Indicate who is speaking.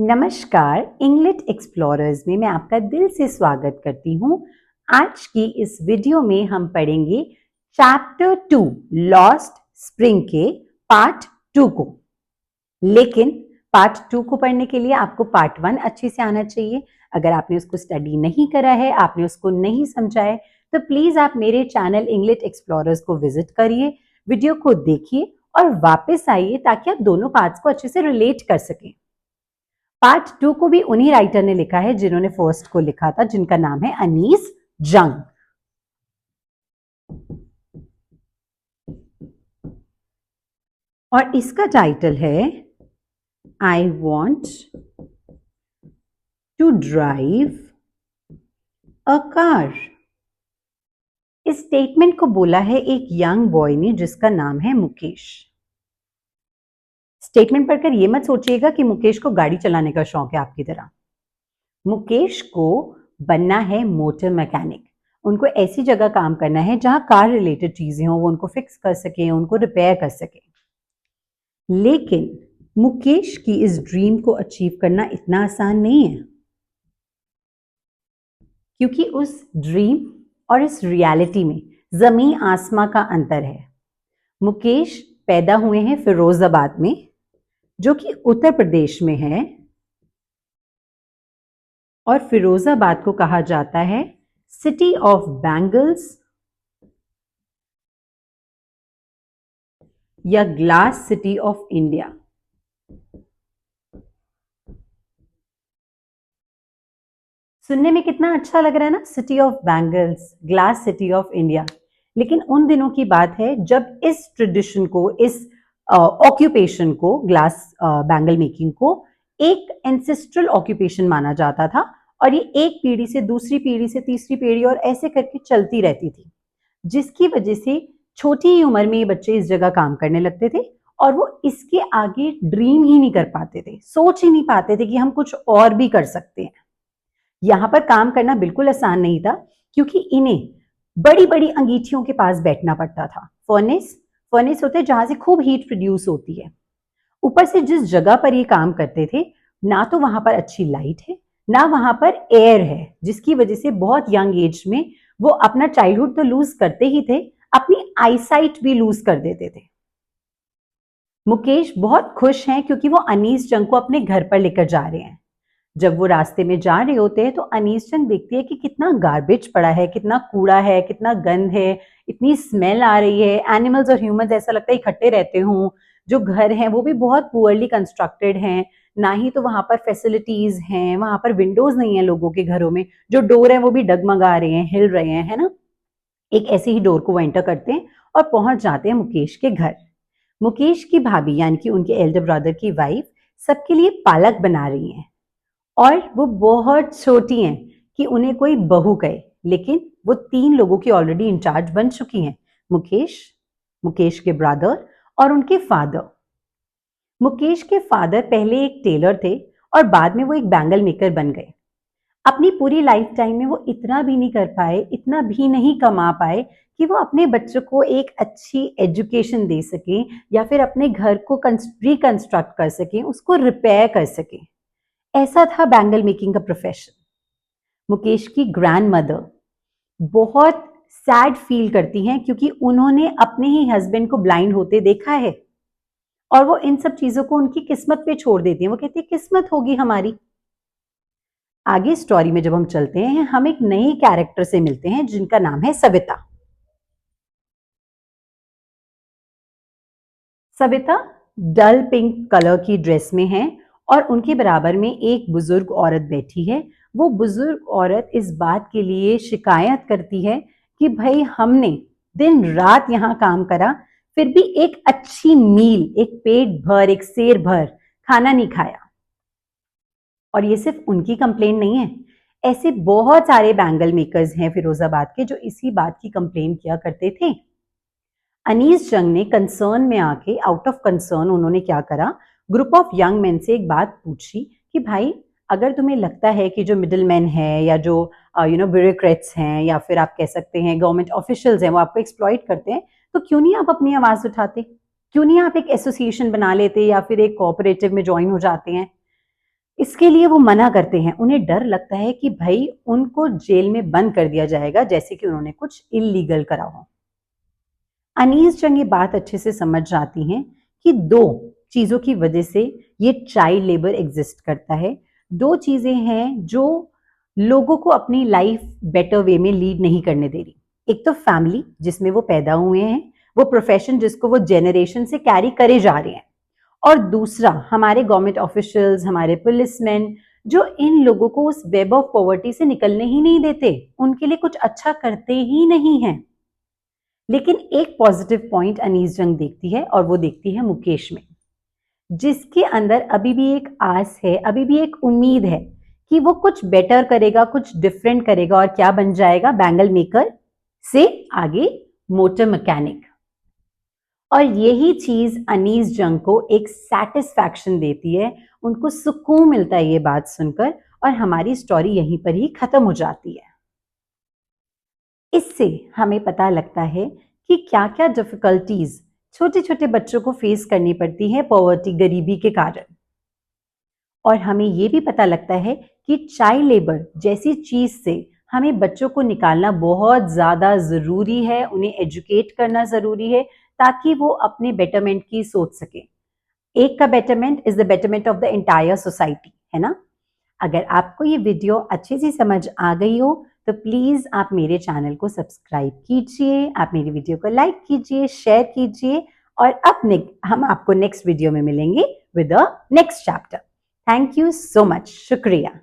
Speaker 1: नमस्कार, English explorers में मैं आपका दिल से स्वागत करती हूँ। आज की इस वीडियो में हम पढ़ेंगे चैप्टर 2 लॉस्ट स्प्रिंग के पार्ट 2 को। लेकिन पार्ट 2 को पढ़ने के लिए आपको पार्ट 1 अच्छे से आना चाहिए। अगर आपने उसको स्टडी नहीं करा है, आपने उसको नहीं समझा है, तो प्लीज आप मेरे चैनल इंग्लिश एक्सप्लोरर्स को विजिट करिए, वीडियो को देखिए और वापस आइए ताकि आप दोनों पार्ट्स को अच्छे से रिलेट कर सकें। पार्ट 2 को भी उन्हीं राइटर ने लिखा है जिन्होंने फर्स्ट को लिखा था, जिनका नाम है अनीस जंग। और इसका टाइटल है I want to drive a car. इस स्टेटमेंट को बोला है एक यंग बॉय ने जिसका नाम है मुकेश। स्टेटमेंट पढ़कर यह मत सोचिएगा कि मुकेश को गाड़ी चलाने का शौक है आपकी तरह। मुकेश को बनना है मोटर मैकेनिक। उनको ऐसी जगह काम करना है जहां कार रिलेटेड चीजें हो, वो उनको फिक्स कर सके, उनको रिपेयर कर सके। लेकिन मुकेश की इस ड्रीम को अचीव करना इतना आसान नहीं है, क्योंकि उस ड्रीम और इस रियलिटी में जमीन आसमां का अंतर है। मुकेश पैदा हुए हैं फिरोजाबाद में, जो कि उत्तर प्रदेश में है, और फिरोजाबाद को कहा जाता है सिटी ऑफ बैंगल्स या ग्लास सिटी ऑफ इंडिया। सुनने में कितना अच्छा लग रहा है ना, city of bangles, glass city of India. लेकिन उन दिनों की बात है जब इस ट्रेडिशन को, इस ऑक्यूपेशन को, ग्लास बैंगल मेकिंग को एक एंसेस्ट्रल ऑक्यूपेशन माना जाता था, और ये एक पीढ़ी से दूसरी पीढ़ी से तीसरी पीढ़ी और ऐसे करके चलती रहती थी, जिसकी वजह से छोटी ही उम्र में ये बच्चे इस जगह काम करने लगते थे और वो इसके आगे ड्रीम ही नहीं कर पाते थे, सोच ही नहीं पाते थे कि हम कुछ और भी कर सकते हैं। यहां पर काम करना बिल्कुल आसान नहीं था, क्योंकि इन्हें बड़ी बड़ी अंगीठियों के पास बैठना पड़ता था। फर्नेस होते हैं जहां से खूब हीट प्रोड्यूस होती है। ऊपर से जिस जगह पर ये काम करते थे, ना तो वहां पर अच्छी लाइट है, ना वहां पर एयर है, जिसकी वजह से बहुत यंग एज में वो अपना चाइल्डहुड तो लूज करते ही थे, अपनी आईसाइट भी लूज कर देते थे। मुकेश बहुत खुश हैं क्योंकि वो अनीस जंग को अपने घर पर लेकर जा रहे हैं। जब वो रास्ते में जा रहे होते हैं तो अनीस जंग देखती है कि कितना गार्बेज पड़ा है, कितना कूड़ा है, कितना गंद है, इतनी स्मेल आ रही है। एनिमल्स और ह्यूमंस ऐसा लगता है इकट्ठे रहते हों। जो घर हैं वो भी बहुत पुअरली कंस्ट्रक्टेड हैं, ना ही तो वहां पर फैसिलिटीज हैं, वहां पर विंडोज नहीं है लोगों के घरों में, जो डोर है वो भी डगमगा रहे हैं, हिल रहे हैं, है ना। एक ऐसे ही डोर को वो एंटर करते हैं और पहुंच जाते हैं मुकेश के घर। मुकेश की भाभी यानी कि उनके एल्डर ब्रदर की वाइफ सबके लिए पालक बना रही हैं, और वो बहुत छोटी हैं कि उन्हें कोई बहू कहे, लेकिन वो 3 लोगों की ऑलरेडी इंचार्ज बन चुकी हैं, मुकेश, मुकेश के ब्रदर और उनके फादर। मुकेश के फादर पहले एक टेलर थे और बाद में वो एक बैंगल मेकर बन गए। अपनी पूरी लाइफ टाइम में वो इतना भी नहीं कर पाए, इतना भी नहीं कमा पाए कि वो अपने बच्चों को एक अच्छी एजुकेशन दे सकें या फिर अपने घर को रिकंस्ट्रक्ट कर सकें, उसको रिपेयर कर सकें। ऐसा था बैंगल मेकिंग का प्रोफेशन। मुकेश की ग्रैंड मदर बहुत सैड फील करती हैं, क्योंकि उन्होंने अपने ही हस्बैंड को ब्लाइंड होते देखा है, और वो इन सब चीजों को उनकी किस्मत पे छोड़ देती हैं। वो कहती है किस्मत होगी हमारी। आगे स्टोरी में जब हम चलते हैं, हम एक नए कैरेक्टर से मिलते हैं जिनका नाम है सविता। सविता डल पिंक कलर की ड्रेस में है और उनके बराबर में एक बुजुर्ग औरत बैठी है। वो बुजुर्ग औरत इस बात के लिए शिकायत करती है कि भाई हमने दिन रात यहाँ काम करा, फिर भी एक अच्छी मील, एक पेट भर, एक सेर भर खाना नहीं खाया। और ये सिर्फ उनकी कंप्लेन नहीं है, ऐसे बहुत सारे बैंगल मेकर्स हैं फिरोजाबाद के जो इसी बात की कंप्लेन किया करते थे। अनीस जंग ने कंसर्न में आके, आउट ऑफ कंसर्न, उन्होंने क्या करा, ग्रुप ऑफ यंग मैन से एक बात पूछी कि भाई अगर तुम्हें लगता है कि जो मिडिल मैन है या जो ब्यूरोक्रेट्स हैं या फिर आप कह सकते हैं गवर्नमेंट ऑफिशियल्स हैं, वो आपको एक्सप्लॉइट करते हैं, तो क्यों नहीं आप अपनी आवाज उठाते, क्यों नहीं आप एक एसोसिएशन बना लेते या फिर एक कोऑपरेटिव में ज्वाइन हो जाते हैं। इसके लिए वो मना करते हैं। उन्हें डर लगता है कि भाई उनको जेल में बंद कर दिया जाएगा, जैसे कि उन्होंने कुछ इल्लीगल करा हो। अनीस जंग ये बात अच्छे से समझ जाती हैं कि दो चीजों की वजह से ये चाइल्ड लेबर एग्जिस्ट करता है। दो चीजें हैं जो लोगों को अपनी लाइफ बेटर वे में लीड नहीं करने दे रही। एक तो फैमिली जिसमें वो पैदा हुए हैं, वो प्रोफेशन जिसको वो जेनरेशन से कैरी करे जा रहे हैं, और दूसरा हमारे गवर्नमेंट ऑफिशियल्स, हमारे पुलिसमैन, जो इन लोगों को उस वेब ऑफ पॉवर्टी से निकलने ही नहीं देते, उनके लिए कुछ अच्छा करते ही नहीं हैं। लेकिन एक पॉजिटिव पॉइंट अनीस जंग देखती है, और वो देखती है मुकेश में, जिसके अंदर अभी भी एक आस है, अभी भी एक उम्मीद है कि वो कुछ बेटर करेगा, कुछ डिफरेंट करेगा, और क्या बन जाएगा, बैंगल मेकर से आगे मोटर मैकेनिक। और यही चीज अनीस जंग को एक सेटिस्फैक्शन देती है, उनको सुकून मिलता है ये बात सुनकर, और हमारी स्टोरी यहीं पर ही खत्म हो जाती है। इससे हमें पता लगता है कि क्या क्या डिफिकल्टीज छोटे छोटे बच्चों को फेस करनी पड़ती है पॉवर्टी, गरीबी के कारण। और हमें ये भी पता लगता है कि चाइल्ड लेबर जैसी चीज से हमें बच्चों को निकालना बहुत ज्यादा जरूरी है, उन्हें एजुकेट करना जरूरी है, ताकि वो अपने बेटरमेंट की सोच सके। एक का betterment is the betterment of the entire society, है ना। अगर आपको ये वीडियो अच्छे से समझ आ गई हो तो प्लीज आप मेरे चैनल को सब्सक्राइब कीजिए, आप मेरी वीडियो को लाइक कीजिए, शेयर कीजिए, और अब हम आपको नेक्स्ट वीडियो में मिलेंगे with a next chapter. Thank you so much, शुक्रिया।